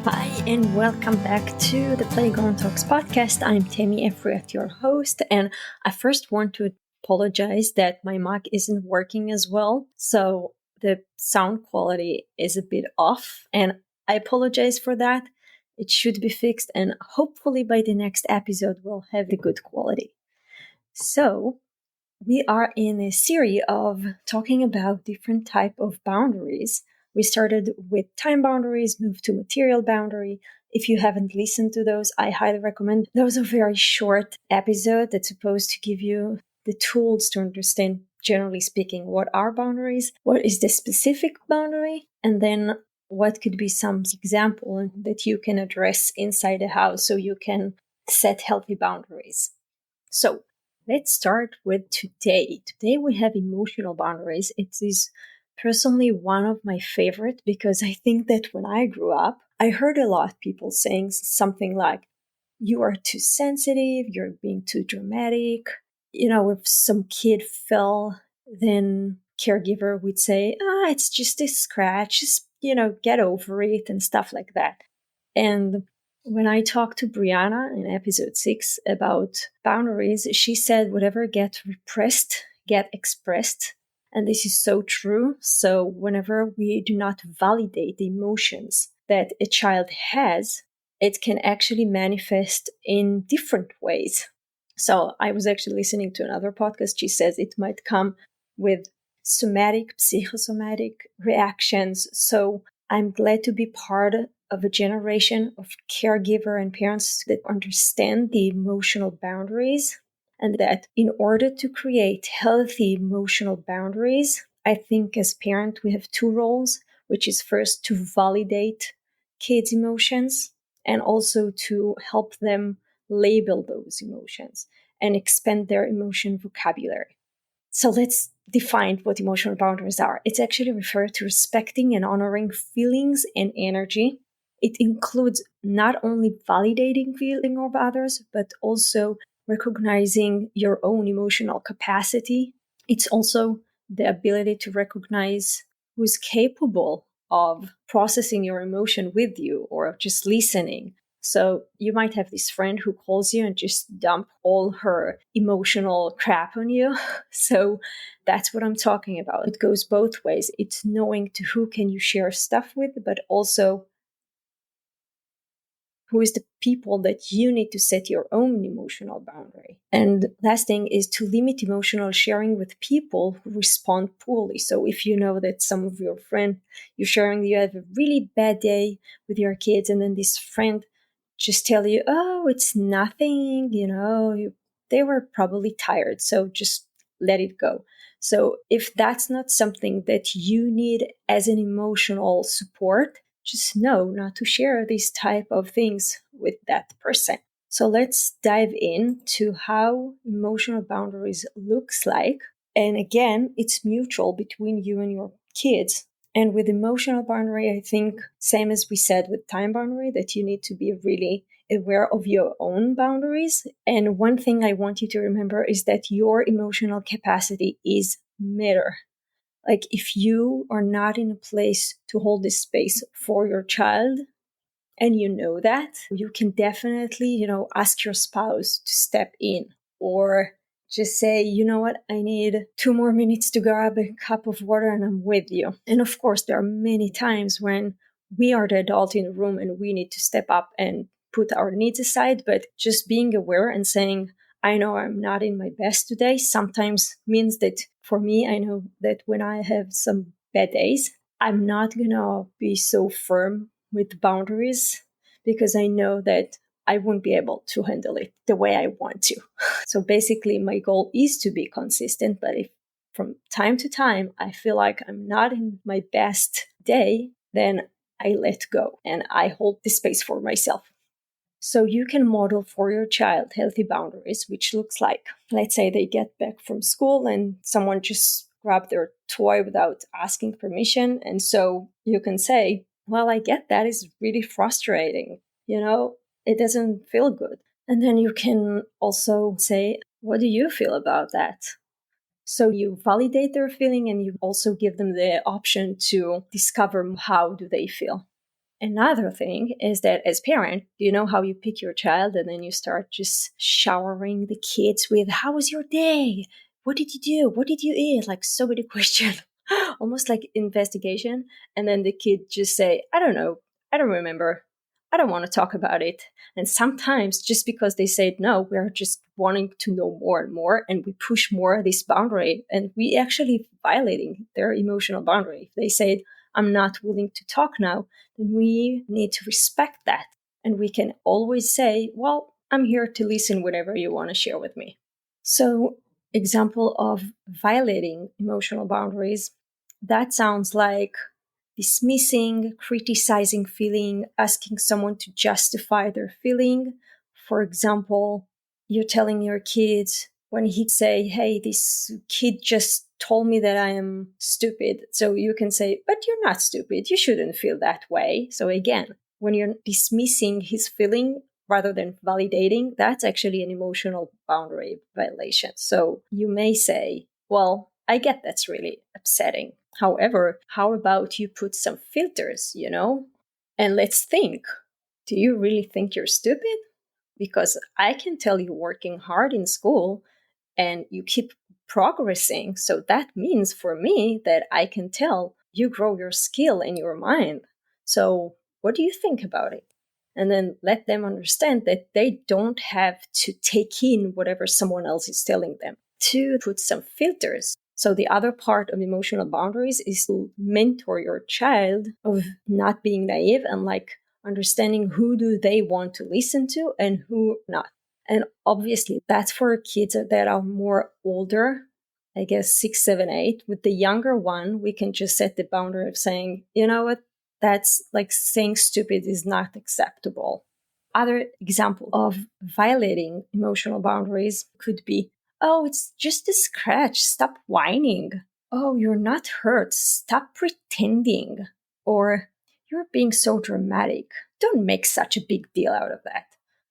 Hi, and welcome back to the Playground Talks podcast. I'm Tammy Efriat, your host, and I first want to apologize that my mic isn't working as well. So the sound quality is a bit off, and I apologize for that. It should be fixed, and hopefully by the next episode, we'll have the good quality. So we are in a series of talking about different type of boundaries. We started with time boundaries, moved to material boundary. If you haven't listened to those, I highly recommend. Those are very short episode that's supposed to give you the tools to understand, generally speaking, what are boundaries, what is the specific boundary, and then what could be some example that you can address inside the house so you can set healthy boundaries. So let's start with today. Today we have emotional boundaries. It is personally one of my favorite because I think that when I grew up, I heard a lot of people saying something like, you are too sensitive, you're being too dramatic. If some kid fell, then caregiver would say, it's just a scratch, just, get over it and stuff like that. And when I talked to Brianna in episode 6 about boundaries, she said, whatever gets repressed, get expressed. And this is so true. So whenever we do not validate the emotions that a child has, it can actually manifest in different ways. So I was actually listening to another podcast. She says it might come with somatic, psychosomatic reactions. So I'm glad to be part of a generation of caregiver and parents that understand the emotional boundaries, and that in order to create healthy emotional boundaries, I think as parent we have two roles, which is first to validate kids' emotions and also to help them label those emotions and expand their emotion vocabulary. So let's define what emotional boundaries are. It's actually referred to respecting and honoring feelings and energy. It includes not only validating feeling of others, but also recognizing your own emotional capacity. It's also the ability to recognize who's capable of processing your emotion with you or just listening. So you might have this friend who calls you and just dump all her emotional crap on you. So that's what I'm talking about. It goes both ways. It's knowing to who can you share stuff with, but also who is the people that you need to set your own emotional boundary. And last thing is to limit emotional sharing with people who respond poorly. So if you know that some of your friend, you're sharing, you have a really bad day with your kids, and then this friend just tell you, oh, it's nothing, they were probably tired, so just let it go. So if that's not something that you need as an emotional support, just know not to share these type of things with that person. So let's dive into how emotional boundaries looks like. And again, it's mutual between you and your kids. And with emotional boundary, I think, same as we said with time boundary, that you need to be really aware of your own boundaries. And one thing I want you to remember is that your emotional capacity is matter. Like if you are not in a place to hold this space for your child, and you know that, you can definitely, ask your spouse to step in, or just say, you know what, I need 2 more minutes to grab a cup of water and I'm with you. And of course, there are many times when we are the adult in the room and we need to step up and put our needs aside, but just being aware and saying, I know I'm not in my best today, sometimes means that for me, I know that when I have some bad days, I'm not going to be so firm with boundaries because I know that I won't be able to handle it the way I want to. So basically, my goal is to be consistent, but if from time to time I feel like I'm not in my best day, then I let go and I hold the space for myself. So you can model for your child healthy boundaries, which looks like, let's say they get back from school and someone just grabbed their toy without asking permission. And so you can say, well, I get that is really frustrating. It doesn't feel good. And then you can also say, what do you feel about that? So you validate their feeling and you also give them the option to discover how do they feel. Another thing is that as parent, you know how you pick your child and then you start just showering the kids with, how was your day? What did you do? What did you eat? Like so many questions, almost like investigation. And then the kid just say, I don't know. I don't remember. I don't want to talk about it. And sometimes just because they said no, we're just wanting to know more and more. And we push more this boundary and we actually violating their emotional boundary. If they said, I'm not willing to talk now, then we need to respect that. And we can always say, well, I'm here to listen whatever you want to share with me. So, example of violating emotional boundaries, that sounds like dismissing, criticizing feeling, asking someone to justify their feeling. For example, you're telling your kids when he say, hey, this kid just told me that I am stupid. So you can say, but you're not stupid. You shouldn't feel that way. So again, when you're dismissing his feeling rather than validating, that's actually an emotional boundary violation. So you may say, well, I get that's really upsetting. However, how about you put some filters, And let's think, do you really think you're stupid? Because I can tell you working hard in school and you keep progressing. So that means for me that I can tell you grow your skill and your mind. So what do you think about it? And then let them understand that they don't have to take in whatever someone else is telling them, to put some filters. So the other part of emotional boundaries is to mentor your child of not being naive and like understanding who do they want to listen to and who not. And obviously that's for kids that are more older, I guess 6, 7, 8. With the younger one, we can just set the boundary of saying, you know what, that's like saying stupid is not acceptable. Other example of violating emotional boundaries could be, oh, it's just a scratch. Stop whining. Oh, you're not hurt. Stop pretending. Or you're being so dramatic. Don't make such a big deal out of that.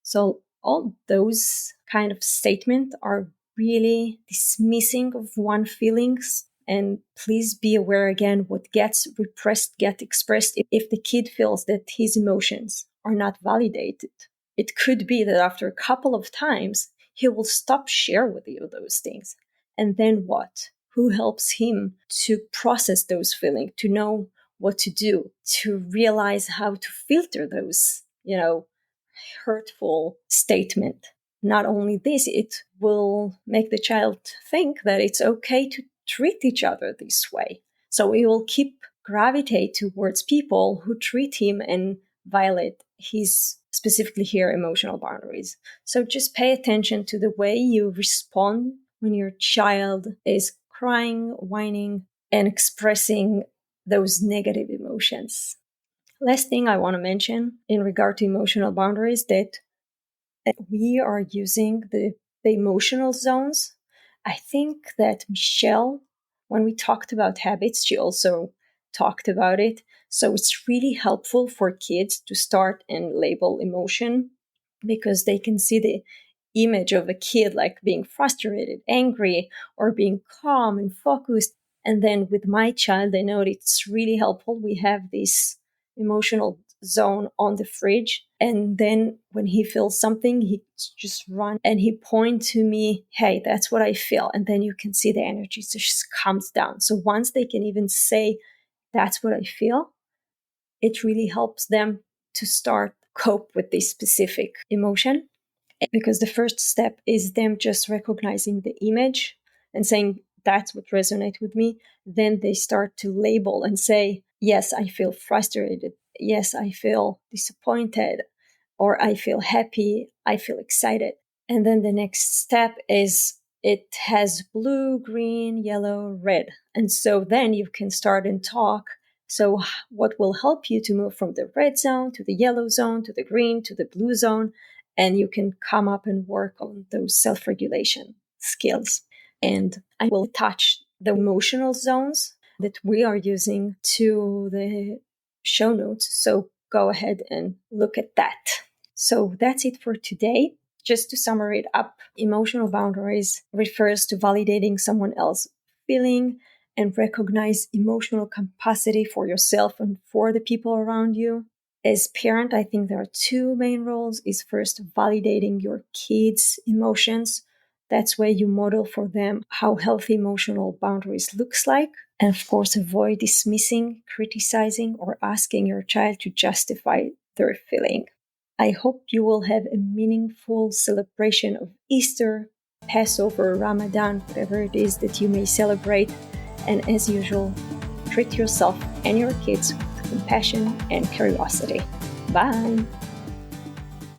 So all those kind of statements are really dismissing of one's feelings. And please be aware again, what gets repressed get expressed. If the kid feels that his emotions are not validated, it could be that after a couple of times, he will stop share with you those things. And then what? Who helps him to process those feelings, to know what to do, to realize how to filter those, hurtful statement. Not only this, it will make the child think that it's okay to treat each other this way. So he will keep gravitate towards people who treat him and violate his, specifically here, emotional boundaries. So just pay attention to the way you respond when your child is crying, whining, and expressing those negative emotions. Last thing I want to mention in regard to emotional boundaries, that we are using the emotional zones. I think that Michelle, when we talked about habits, she also talked about it. So it's really helpful for kids to start and label emotion because they can see the image of a kid like being frustrated, angry, or being calm and focused. And then with my child, I know it's really helpful. We have this emotional zone on the fridge. And then when he feels something, he just run and he point to me, hey, that's what I feel. And then you can see the energy just comes down. So once they can even say, that's what I feel, it really helps them to start cope with this specific emotion. Because the first step is them just recognizing the image and saying, that's what resonates with me. Then they start to label and say, yes, I feel frustrated. Yes, I feel disappointed. Or I feel happy. I feel excited. And then the next step is it has blue, green, yellow, red. And so then you can start and talk. So what will help you to move from the red zone to the yellow zone to the green to the blue zone? And you can come up and work on those self-regulation skills. And I will touch the emotional zones that we are using to the show notes. So go ahead and look at that. So that's it for today. Just to summarize it up, emotional boundaries refers to validating someone else's feeling and recognize emotional capacity for yourself and for the people around you. As parent, I think there are two main roles. Is first validating your kids' emotions. That's where you model for them how healthy emotional boundaries looks like. And of course, avoid dismissing, criticizing, or asking your child to justify their feeling. I hope you will have a meaningful celebration of Easter, Passover, Ramadan, whatever it is that you may celebrate. And as usual, treat yourself and your kids with compassion and curiosity. Bye.